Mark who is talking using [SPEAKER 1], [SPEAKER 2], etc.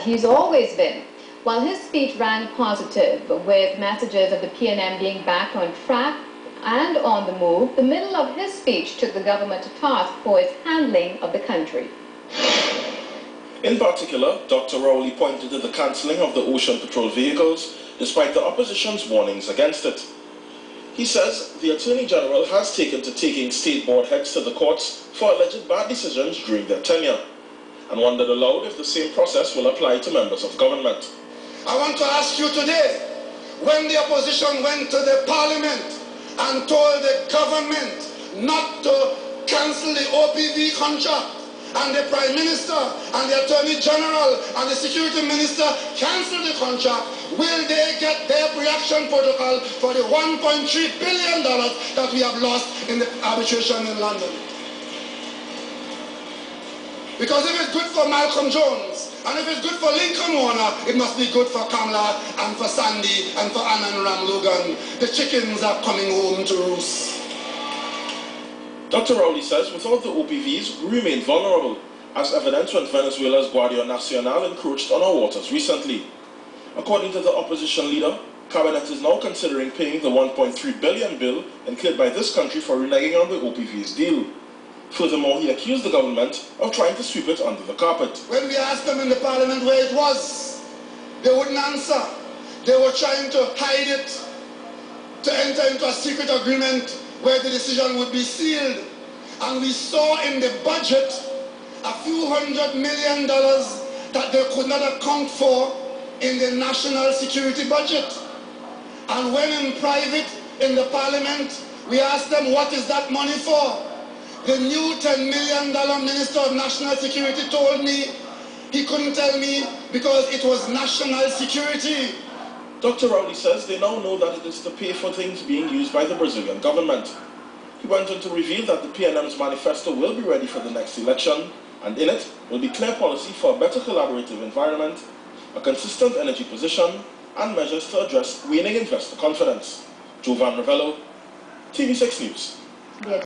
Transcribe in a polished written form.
[SPEAKER 1] he's always been. While his speech rang positive, with messages of the PNM being back on track and on the move, the middle of his speech took the government to task for its handling of the country.
[SPEAKER 2] In particular, Dr. Rowley pointed to the cancelling of the ocean patrol vehicles, despite the opposition's warnings against it. He says the Attorney General has taken to taking state board heads to the courts for alleged bad decisions during their tenure, and wondered aloud if the same process will apply to members of government.
[SPEAKER 3] I want to ask you today, when the opposition went to the parliament and told the government not to cancel the OPV contract, and the Prime Minister and the Attorney General and the Security Minister cancelled the contract, will they get their reaction protocol for the $1.3 billion that we have lost in the arbitration in London? Because if it's good for Malcolm Jones, and if it's good for Lincoln Warner, it must be good for Kamala and for Sandy and for Anand Ramlogan. The chickens are coming home to roost.
[SPEAKER 2] Dr. Rowley says without the OPVs, we remain vulnerable, as evidenced when Venezuela's Guardia Nacional encroached on our waters recently. According to the opposition leader, Cabinet is now considering paying the $1.3 billion bill incurred by this country for reneging on the OPV's deal. Furthermore, he accused the government of trying to sweep it under the carpet.
[SPEAKER 3] When we asked them in the parliament where it was, they wouldn't answer. They were trying to hide it, to enter into a secret agreement where the decision would be sealed. And we saw in the budget a few $100 million that they could not account for in the national security budget. And when in private in the parliament, we asked them, what is that money for? The new $10 million Minister of National Security told me he couldn't tell me because it was national security.
[SPEAKER 2] Dr. Rowley says they now know that it is to pay for things being used by the Brazilian government. He went on to reveal that the PNM's manifesto will be ready for the next election, and in it will be clear policy for a better collaborative environment, a consistent energy position, and measures to address waning investor confidence. Jovan Ravello, TV6 News.